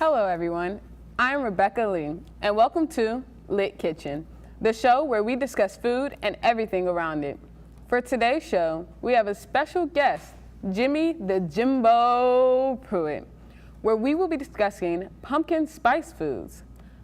Hello everyone, I'm Rebecca Lee, and welcome to Lit Kitchen, the show where we discuss food and everything around it. For today's show, we have a special guest, Jimmy the Jimbo Pruitt, where we will be discussing pumpkin spice foods.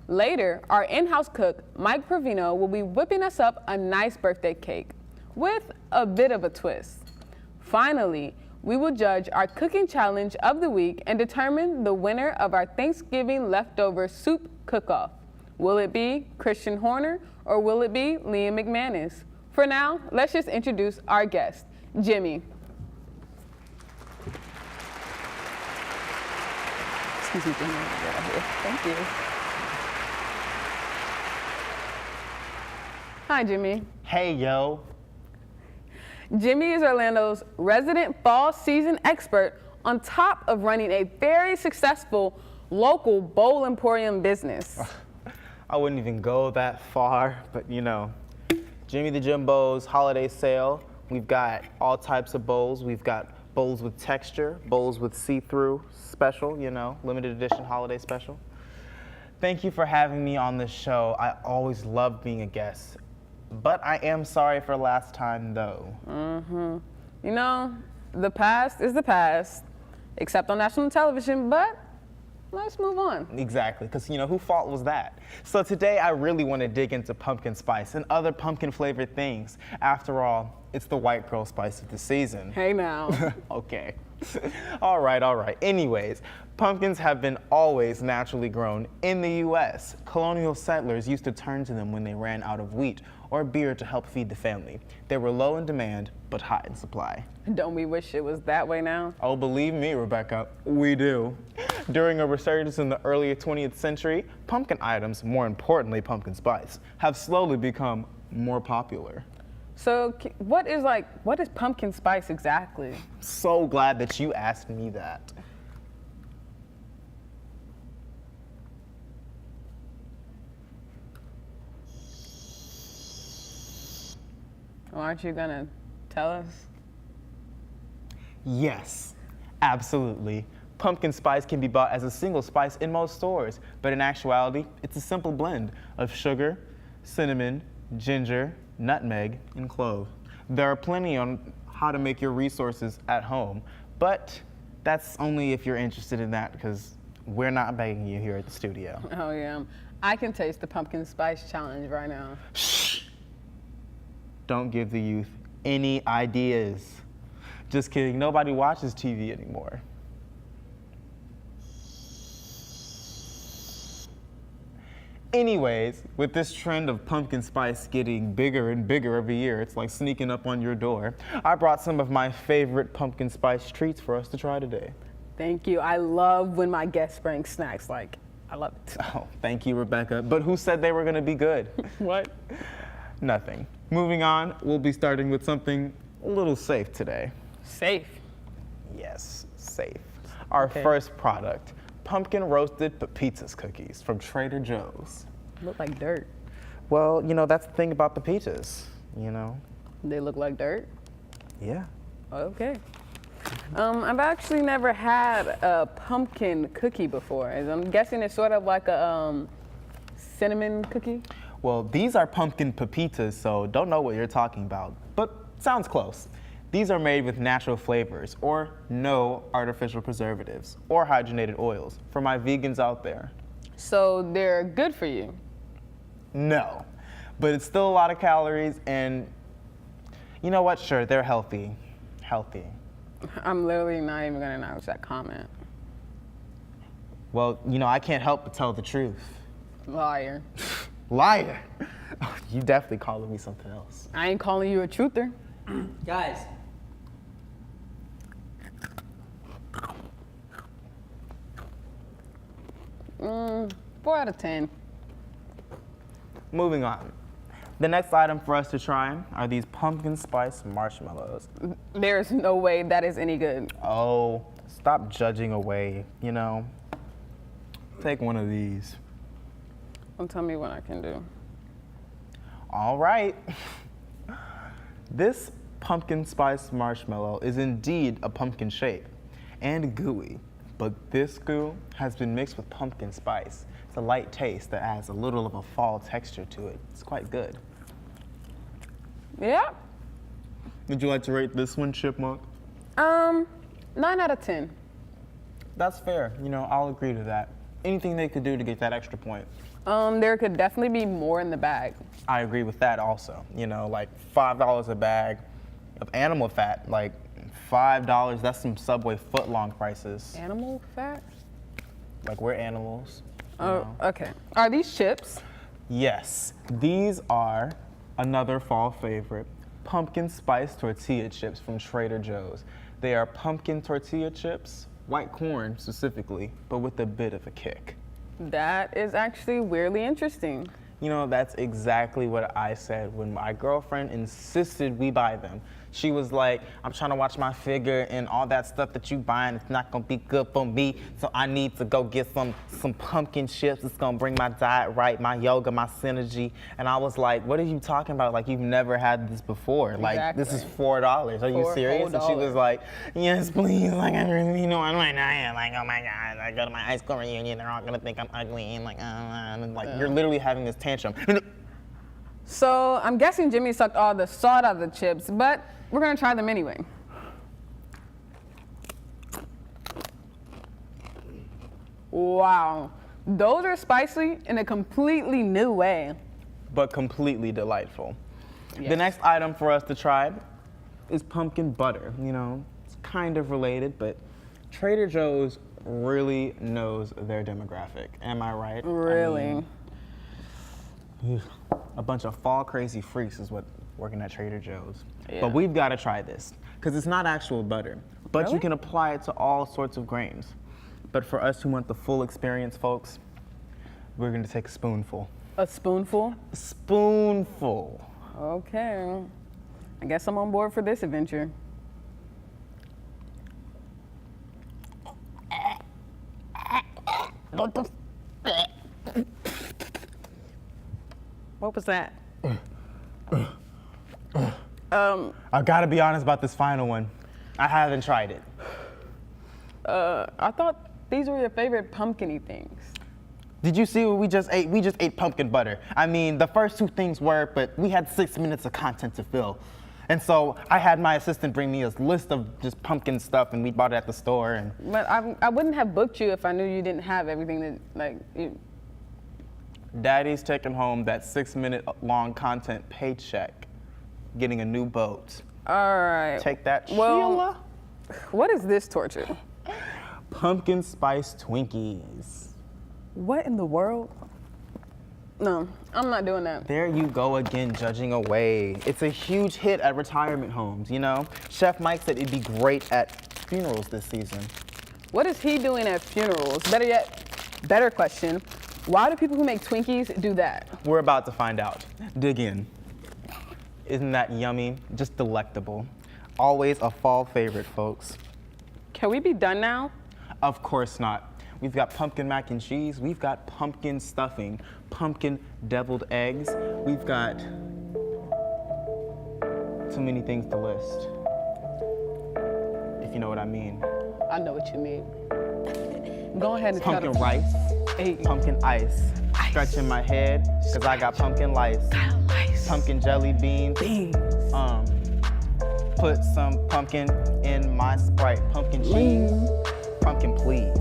Later, our in-house cook, Mike Provino, will be whipping us up a nice birthday cake with a bit of a twist. Finally, we will judge our cooking challenge of the week and determine the winner of our Thanksgiving leftover soup cook-off. Will it be Christian Horner or will it be Liam McManus? For now, let's just introduce our guest, Jimmy. Excuse me, Jimmy. Thank you. Hi, Jimmy. Hey, yo. Jimmy is Orlando's resident fall season expert on top of running a very successful local bowl emporium business. I wouldn't even go that far, but you know, Jimmy the Jimbo's holiday sale. We've got all types of bowls. We've got bowls with texture, bowls with see-through special, you know, limited edition holiday special. Thank you for having me on this show. I always love being a guest. But I am sorry for last time, though. You know, the past is the past, except on national television, but let's move on. Exactly, because, you know, whose fault was that? So today I really want to dig into pumpkin spice and other pumpkin-flavored things. After all, it's the white girl spice of the season. Hey now. Okay. All right. Anyways, pumpkins have been always naturally grown in the U.S. Colonial settlers used to turn to them when they ran out of wheat or beer to help feed the family. They were low in demand, but high in supply. Don't we wish it was that way now? Oh, believe me, Rebecca, we do. During a resurgence in the early 20th century, pumpkin items, more importantly pumpkin spice, have slowly become more popular. So what is pumpkin spice exactly? So glad that you asked me that. Well, aren't you gonna tell us? Yes, absolutely. Pumpkin spice can be bought as a single spice in most stores, but in actuality, it's a simple blend of sugar, cinnamon, ginger, nutmeg, and clove. There are plenty on how to make your resources at home, but that's only if you're interested in that, because we're not begging you here at the studio. Oh yeah, I can taste the pumpkin spice challenge right now. Shh! Don't give the youth any ideas. Just kidding, nobody watches TV anymore. Anyways, with this trend of pumpkin spice getting bigger and bigger every year, it's like sneaking up on your door, I brought some of my favorite pumpkin spice treats for us to try today. Thank you. I love when my guests bring snacks. I love it. Oh, thank you, Rebecca. But who said they were gonna be good? What? Nothing. Moving on, we'll be starting with something a little safe today. Safe. Yes, safe. Our Okay. first product, pumpkin roasted pepitas cookies from Trader Joe's. Look like dirt. Well, you know, that's the thing about pepitas, you know? They look like dirt? Yeah. Okay. I've actually never had a pumpkin cookie before. I'm guessing it's sort of like a cinnamon cookie. Well, these are pumpkin pepitas, so don't know what you're talking about, but sounds close. These are made with natural flavors or no artificial preservatives or hydrogenated oils for my vegans out there. So they're good for you? No, but it's still a lot of calories and you know what? Sure, they're healthy. Healthy. I'm literally not even gonna acknowledge that comment. Well, you know, I can't help but tell the truth. Liar. Liar. Oh, you definitely calling me something else. I ain't calling you a truther. Guys, 4 out of 10. Moving on. The next item for us to try are these pumpkin spice marshmallows. There's no way that is any good. Oh, stop judging away, you know. Take one of these. Don't tell me what I can do. All right. This pumpkin spice marshmallow is indeed a pumpkin shape and gooey. but this goo has been mixed with pumpkin spice. It's a light taste that adds a little of a fall texture to it. It's quite good. Yeah. Would you like to rate this one, Chipmunk? 9 out of 10. That's fair. You know, I'll agree to that. Anything they could do to get that extra point. There could definitely be more in the bag. I agree with that also. You know, like $5 a bag of animal fat, like $5, that's some Subway footlong prices. Animal fat? Like we're animals. Oh, okay. Are these chips? Yes, these are another fall favorite, pumpkin spice tortilla chips from Trader Joe's. They are pumpkin tortilla chips, white corn specifically, but with a bit of a kick. That is actually weirdly interesting. You know, that's exactly what I said when my girlfriend insisted we buy them. She was like, I'm trying to watch my figure and all that stuff that you buying, it's not gonna be good for me, so I need to go get some pumpkin chips. It's gonna bring my diet right, my yoga, my synergy. And I was like, what are you talking about? Like, you've never had this before. Like, this is $4. Are you serious? And she was like, yes, please. Like, I really, you know, I'm my diet. Like, oh my God, I go to my high school reunion, they're all gonna think I'm ugly. And like, you're literally having this tantrum. So I'm guessing Jimmy sucked all the salt out of the chips, but we're gonna try them anyway. Wow, those are spicy in a completely new way. But completely delightful. Yes. The next item for us to try is pumpkin butter. You know, it's kind of related, but Trader Joe's really knows their demographic. Am I right? Really? I mean, a bunch of fall crazy freaks is what working at Trader Joe's. Yeah. But we've got to try this because it's not actual butter, but Really? you can apply it to all sorts of grains. But for us who want the full experience, folks, we're going to take a spoonful. A spoonful? A spoonful. Okay. I guess I'm on board for this adventure. What was that? I gotta be honest about this final one. I haven't tried it. I thought these were your favorite pumpkin-y things. Did you see what we just ate? We just ate pumpkin butter. I mean, the first two things were, but we had 6 minutes of content to fill. And so I had my assistant bring me a list of just pumpkin stuff, and we bought it at the store. And But I wouldn't have booked you if I knew you didn't have everything that, like, you. Daddy's taking home that 6 minute long content paycheck, getting a new boat. All right. Take that, Well- Sheila. What is this torture? Pumpkin spice Twinkies. What in the world? No, I'm not doing that. There you go again, judging away. It's a huge hit at retirement homes, you know? Chef Mike said it'd be great at funerals this season. What is he doing at funerals? Better yet, better question, why do people who make Twinkies do that? We're about to find out. Dig in. Isn't that yummy? Just delectable. Always a fall favorite, folks. Can we be done now? Of course not. We've got pumpkin mac and cheese. We've got pumpkin stuffing, pumpkin deviled eggs. We've got too many things to list, if you know what I mean. I know what you mean. Go ahead and Pumpkin tell them. rice, Hey. pumpkin ice. Stretching my head, cause I got pumpkin lice. Pumpkin jelly beans. Put some pumpkin in my Sprite. Pumpkin cheese, pumpkin please.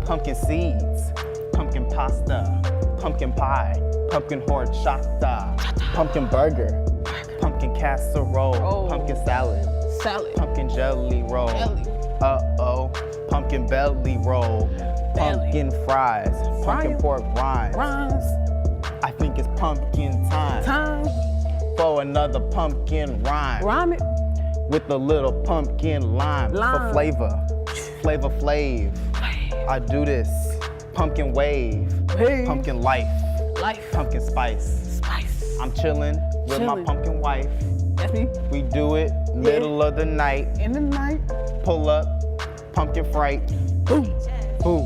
Pumpkin seeds, pumpkin pasta, pumpkin pie, pumpkin horchata, pumpkin burger, pumpkin casserole, Oh. pumpkin salad, Salad. pumpkin jelly roll. Jelly. Uh-oh, pumpkin belly roll, pumpkin fries, pumpkin Fries. pork rinds. Rhymes. I think it's pumpkin time Time. for another pumpkin rhyme Rhyme it. with a little pumpkin lime for Lime. flavor. Flavor Flav. I do this. Pumpkin wave. Hey. Pumpkin life. Life. Pumpkin spice. Spice. I'm chilling with my Chillin'. pumpkin wife. That's me. We do it middle of the night. In the night. Pull up. Pumpkin fright. Boom. Boo.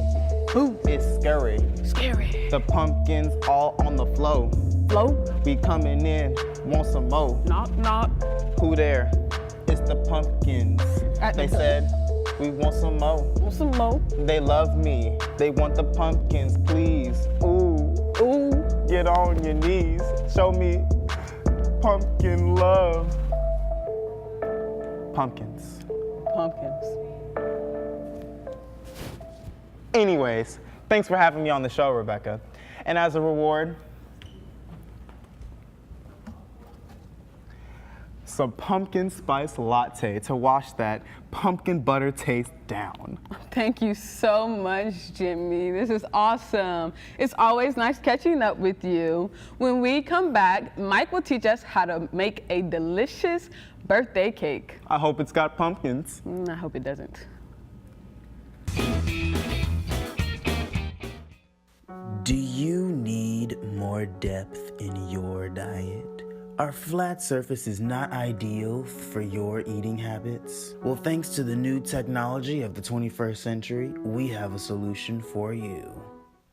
Boom. It's scary. Scary. The pumpkins all on the flow. Flow. We coming in. Want some more? Knock, knock. Who there? It's the pumpkins. At They the- said We want some more. Want some more? They love me. They want the pumpkins, please. Ooh, Ooh. get on your knees. Show me pumpkin love. Pumpkins. Pumpkins. Anyways, thanks for having me on the show, Rebecca. And as a reward, some pumpkin spice latte to wash that pumpkin butter taste down. Thank you so much, Jimmy. This is awesome. It's always nice catching up with you. When we come back, Mike will teach us how to make a delicious birthday cake. I hope it's got pumpkins. I hope it doesn't. Do you need more depth in your diet? Our flat surface is not ideal for your eating habits? Well, thanks to the new technology of the 21st century, we have a solution for you.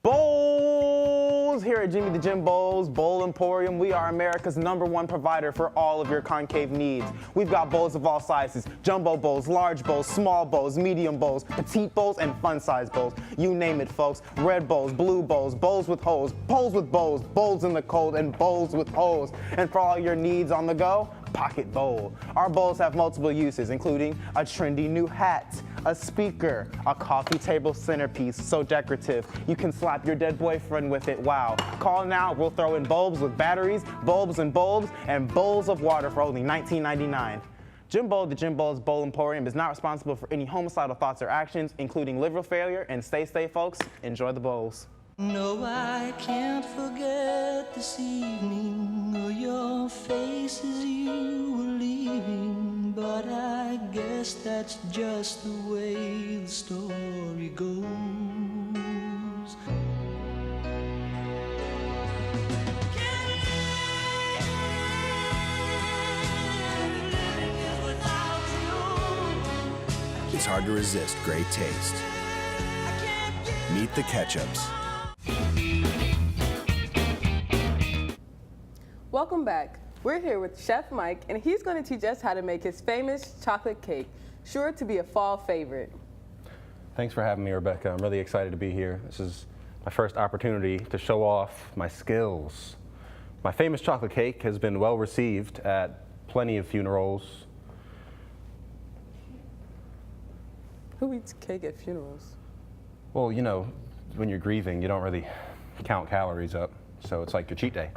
Bowls! Here at Jimmy the Jim Bowls Bowl Emporium, we are America's #1 provider for all of your concave needs. We've got bowls of all sizes, jumbo bowls, large bowls, small bowls, medium bowls, petite bowls, and fun size bowls. You name it, folks. Red bowls, blue bowls, bowls with holes, bowls with bowls, bowls in the cold, and bowls with holes. And for all your needs on the go, pocket bowl. Our bowls have multiple uses, including a trendy new hat, a speaker, a coffee table centerpiece, so decorative you can slap your dead boyfriend with it. Wow. Call now, we'll throw in bulbs with batteries, bulbs and bulbs, and bowls of water for only $19.99. Jim Bowl, the Jim Bowls Bowl Emporium, is not responsible for any homicidal thoughts or actions, including liver failure, and stay, folks. Enjoy the bowls. No, I can't forget this evening or your face as you were leaving, but I guess that's just the way the story goes. It's hard to resist great taste. Meet the Ketchups. Welcome back. We're here with Chef Mike, and he's going to teach us how to make his famous chocolate cake, sure to be a fall favorite. Thanks for having me, Rebecca. I'm really excited to be here. This is my first opportunity to show off my skills. My famous chocolate cake has been well received at plenty of funerals. Who eats cake at funerals? Well, you know, when you're grieving, you don't really count calories up, so it's like your cheat day.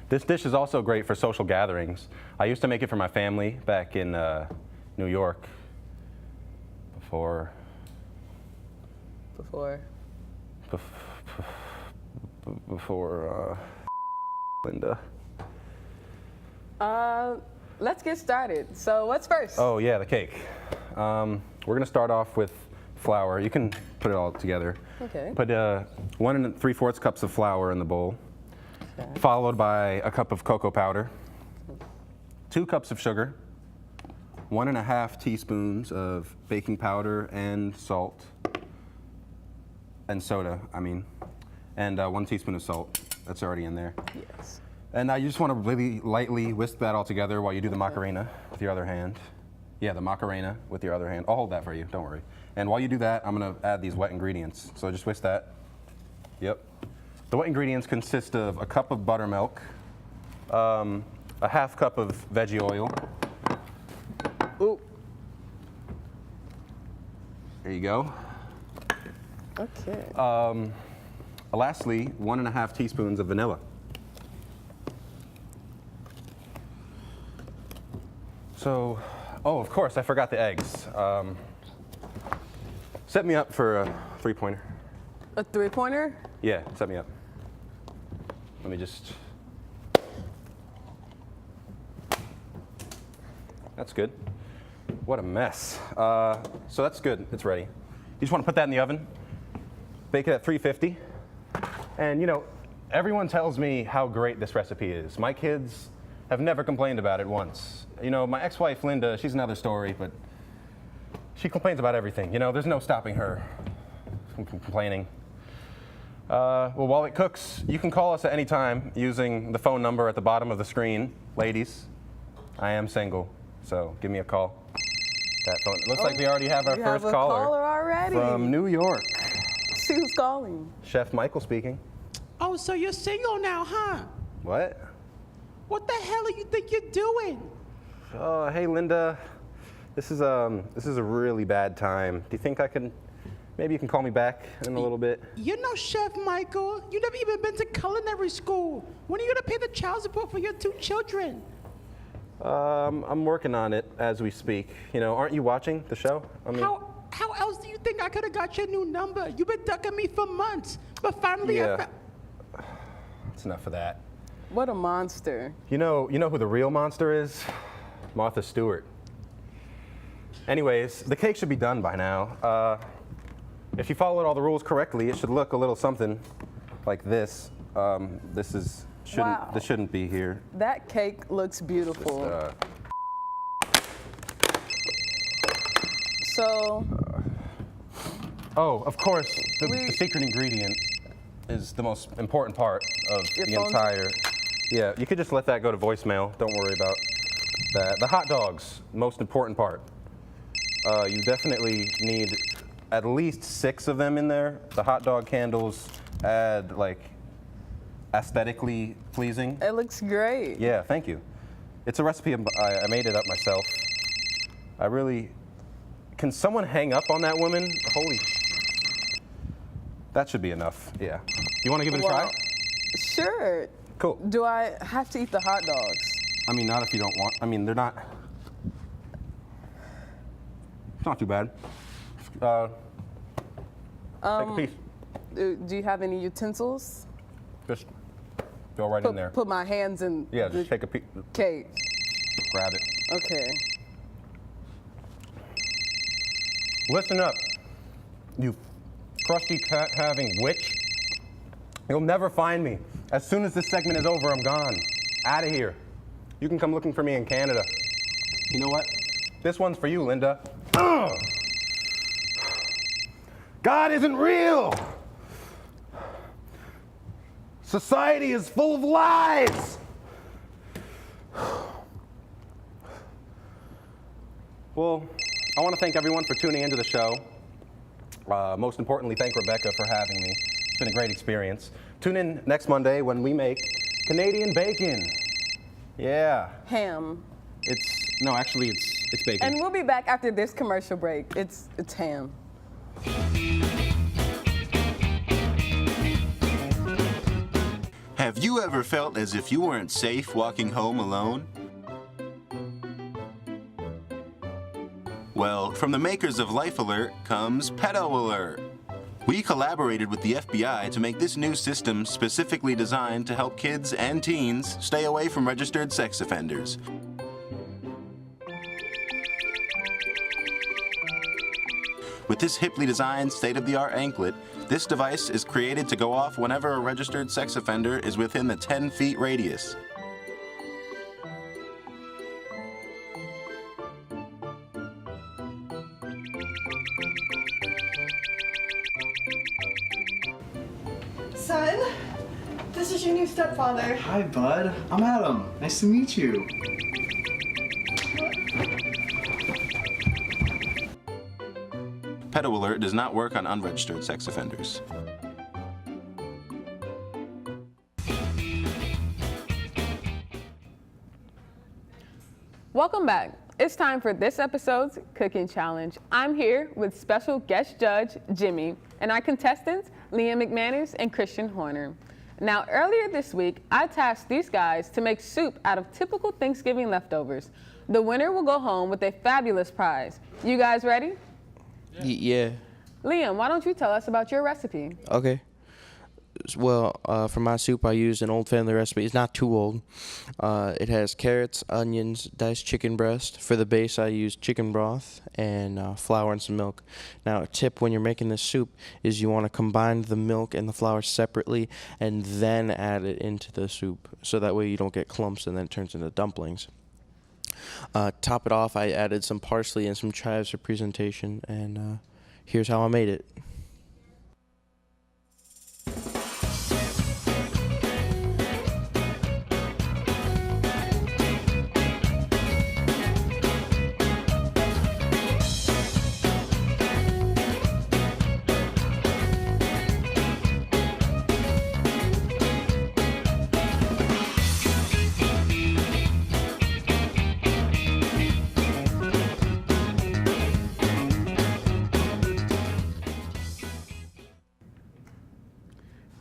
This dish is also great for social gatherings. I used to make it for my family back in New York before Linda. Let's get started. So what's first? Oh yeah, the cake. We're gonna start off with flour. You can put it all together. Okay. Put 1 3/4 cups of flour in the bowl. Okay. Followed by a cup of cocoa powder, 2 cups of sugar, 1.5 teaspoons of baking powder and salt, and soda, and 1 teaspoon of salt. That's already in there. Yes. And now you just want to really lightly whisk that all together while you do the Macarena with your other hand. Yeah, the Macarena with your other hand. I'll hold that for you, don't worry. And while you do that, I'm gonna add these wet ingredients. So just whisk that. Yep. The wet ingredients consist of a cup of buttermilk, a 1/2 cup of veggie oil. Ooh. There you go. Okay. Lastly, 1.5 teaspoons of vanilla. So, oh, of course, I forgot the eggs. Set me up for a 3-pointer. A 3-pointer? Yeah, set me up. Let me just. That's good. What a mess. So that's good, it's ready. You just want to put that in the oven, bake it at 350. And you know, everyone tells me how great this recipe is. My kids have never complained about it once. You know, my ex-wife Linda, she's another story, but she complains about everything. You know, there's no stopping her from complaining. Well, while it cooks, you can call us at any time using the phone number at the bottom of the screen. Ladies, I am single, so give me a call. that phone. It looks like we already have our We first have a caller caller already. from New York. See who's calling. Chef Michael speaking. Oh, so you're single now, huh? What? What the hell do you think you're doing? Oh, hey Linda. This is a really bad time. Do you think maybe you can call me back in a little bit? You know, Chef Michael, you never even been to culinary school. When are you gonna pay the child support for your 2 children? I'm working on it as we speak. You know, aren't you watching the show? I mean, How else do you think I could have got your new number? You've been ducking me for months, but finally yeah. It's enough of that. What a monster. You know who the real monster is? Martha Stewart. Anyways, the cake should be done by now. If you followed all the rules correctly, it should look a little something like this. This shouldn't be here. That cake looks beautiful. So, Oh, of course, the secret ingredient is the most important part of Your the phone's- entire. Yeah, you could just let that go to voicemail. Don't worry about that. The hot dogs, most important part. You definitely need at least 6 of them in there. The hot dog candles add like aesthetically pleasing. it looks great. Yeah, thank you. It's a recipe I made it up myself. I really. Can someone hang up on that woman? Holy. That should be enough. Yeah. You want to give it a try? Sure. Cool. Do I have to eat the hot dogs? I mean, not if you don't want. I mean, they're not. It's not too bad. Take a piece. Do you have any utensils? Just go right in there. Put my hands in Yeah, the just take a piece. cake. Grab it. Okay. Listen up, you crusty cat-having witch. You'll never find me. As soon as this segment is over, I'm gone. Out of here. You can come looking for me in Canada. You know what? This one's for you, Linda. Ugh. God isn't real. Society is full of lies. Well, I want to thank everyone for tuning into the show. Most importantly, thank Rebecca for having me. It's been a great experience. Tune in next Monday when we make Canadian bacon. Yeah. Ham. Actually, it's bacon. And we'll be back after this commercial break. It's ham. Have you ever felt as if you weren't safe walking home alone? Well, from the makers of Life Alert comes Pedo Alert. We collaborated with the FBI to make this new system specifically designed to help kids and teens stay away from registered sex offenders. With this hiply designed state-of-the-art anklet, this device is created to go off whenever a registered sex offender is within the 10-feet radius. Son, this is your new stepfather. Hi, bud. I'm Adam. Nice to meet you. Pedo Alert does not work on unregistered sex offenders. Welcome back. It's time for this episode's cooking challenge. I'm here with special guest judge Jimmy and our contestants Liam McManus and Christian Horner. Now, earlier this week, I tasked these guys to make soup out of typical Thanksgiving leftovers. The winner will go home with a fabulous prize. You guys ready? Yeah. Liam, why don't you tell us about your recipe? Okay. Well, for my soup, I used an old family recipe. It's not too old. It has carrots, onions, diced chicken breast. For the base, I used chicken broth and flour and some milk. Now, a tip when you're making this soup is you want to combine the milk and the flour separately and then add it into the soup. So that way you don't get clumps and then it turns into dumplings. Top it off, I added some parsley and some chives for presentation. And here's how I made it.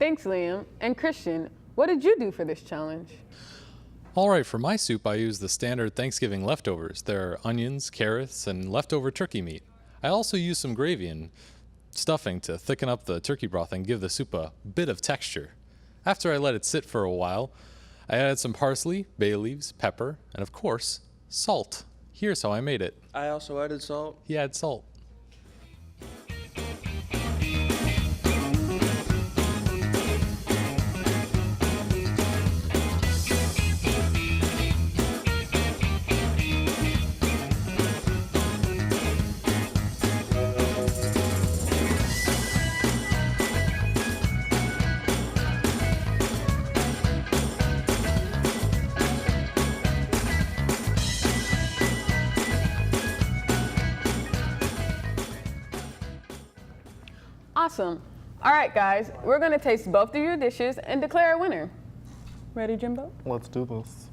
Thanks, Liam. And Christian, what did you do for this challenge? All right, for my soup, I use the standard Thanksgiving leftovers. There are onions, carrots, and leftover turkey meat. I also use some gravy and stuffing to thicken up the turkey broth and give the soup a bit of texture. After I let it sit for a while, I added some parsley, bay leaves, pepper, and of course, salt. Here's how I made it. I also added salt. He adds salt. Awesome. All right, guys, we're gonna taste both of your dishes and declare a winner. Ready, Jimbo? Let's do this.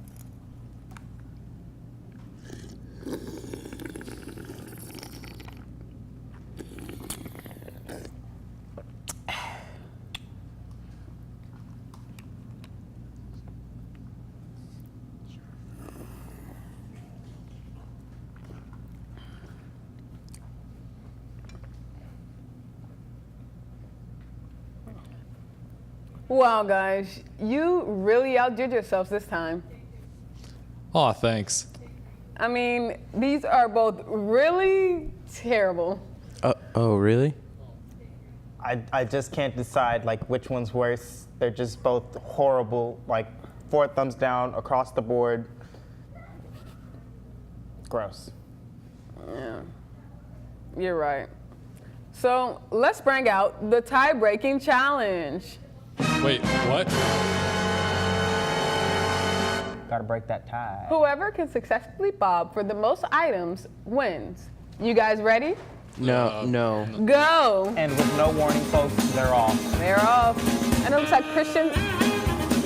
Wow, guys, you really outdid yourselves this time. Aw, thanks. I mean, these are both really terrible. Oh, really? I just can't decide like which one's worse. They're just both horrible, like 4 thumbs down across the board. Gross. Yeah, you're right. So let's bring out the tie-breaking challenge. Wait, what? Gotta break that tie. Whoever can successfully bob for the most items wins. You guys ready? No. Go! And with no warning, folks, they're off. They're off. And it looks like Christian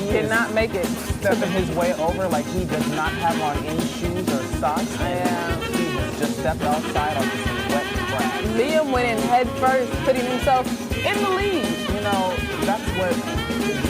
did not make it. Stepping his way over like he does not have on any shoes or socks. Yeah. He has just stepped outside onto some wet grass. Liam went in head first, putting himself in the lead. You know, that's what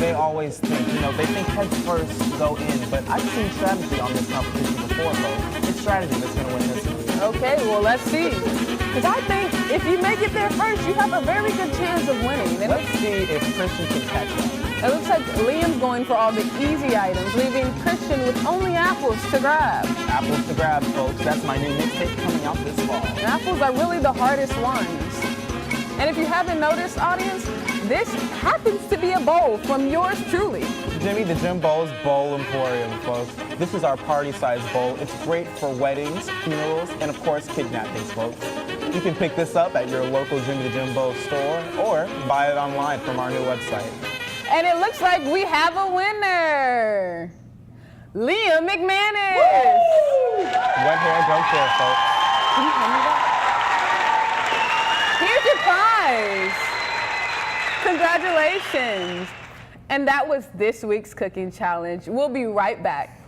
they always think. You know, they think head first go in, but I've seen strategy on this competition before, folks. It's strategy that's gonna win this one. Okay, well, let's see. Because I think if you make it there first, you have a very good chance of winning. And Let's see if Christian can catch up. it looks like Liam's going for all the easy items, leaving Christian with only apples to grab. Apples to grab, folks. That's my new mixtape coming out this fall. And apples are really the hardest ones. And if you haven't noticed, audience, this happens to be a bowl from yours truly. Jimmy the Jim Bow's Bowl Emporium, folks. This is our party-sized bowl. It's great for weddings, funerals, and of course, kidnappings, folks. You can pick this up at your local Jimmy the Jim Bow store or buy it online from our new website. And it looks like we have a winner. Liam McManus. Wet hair, don't care, folks. Can you hand me that? Here's your prize. Congratulations. And that was this week's cooking challenge. We'll be right back.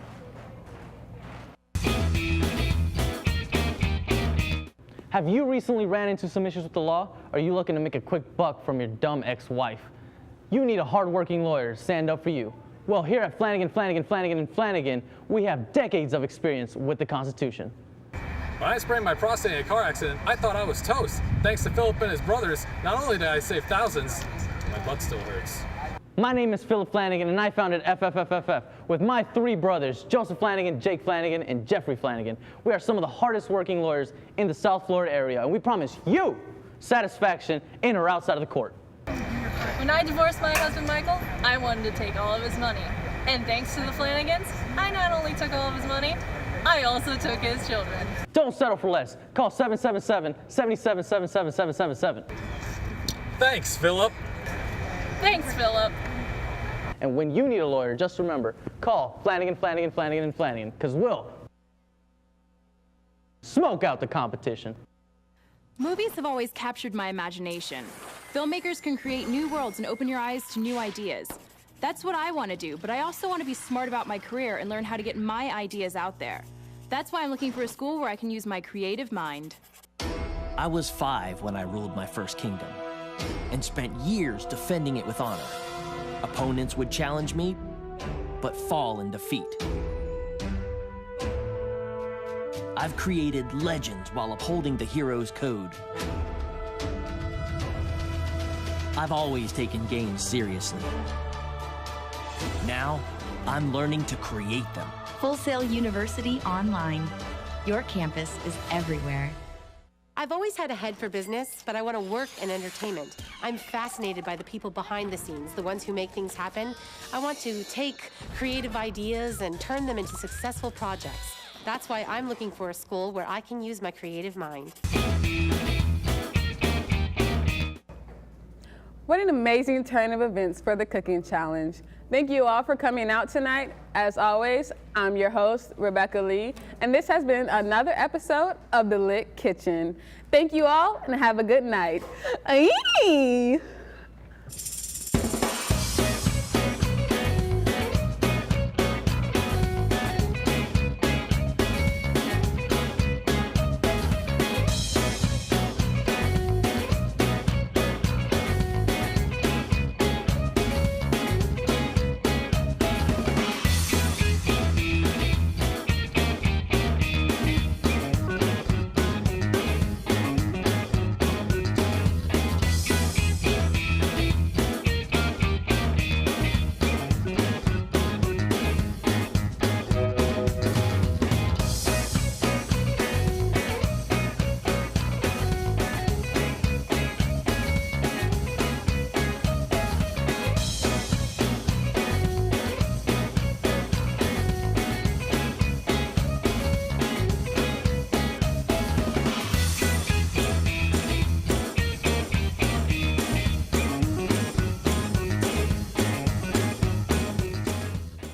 Have you recently ran into some issues with the law? Or are you looking to make a quick buck from your dumb ex-wife? You need a hard-working lawyer to stand up for you. Well, here at Flanagan, we have decades of experience with the Constitution. When I sprained my prostate in a car accident, I thought I was toast. Thanks to Philip and his brothers, not only did I save thousands, my butt still hurts. My name is Philip Flanagan, and I founded FFFFF with my 3 brothers, Joseph Flanagan, Jake Flanagan, and Jeffrey Flanagan. We are some of the hardest working lawyers in the South Florida area, and we promise you satisfaction in or outside of the court. When I divorced my husband, Michael, I wanted to take all of his money. And thanks to the Flanagans, I not only took all of his money, I also took his children. Don't settle for less. Call 777-7777-7777. Thanks, Philip. Thanks, Philip. And when you need a lawyer, just remember, call Flanagan, because we'll smoke out the competition. Movies have always captured my imagination. Filmmakers can create new worlds and open your eyes to new ideas. That's what I want to do, but I also want to be smart about my career and learn how to get my ideas out there. That's why I'm looking for a school where I can use my creative mind. I was 5 when I ruled my first kingdom and spent years defending it with honor. Opponents would challenge me, but fall in defeat. I've created legends while upholding the hero's code. I've always taken games seriously. Now, I'm learning to create them. Full Sail University Online. Your campus is everywhere. I've always had a head for business, but I want to work in entertainment. I'm fascinated by the people behind the scenes, the ones who make things happen. I want to take creative ideas and turn them into successful projects. That's why I'm looking for a school where I can use my creative mind. What an amazing turn of events for the cooking challenge. Thank you all for coming out tonight. As always, I'm your host, Rebecca Lee, and this has been another episode of The Lit Kitchen. Thank you all, and have a good night. Ayy.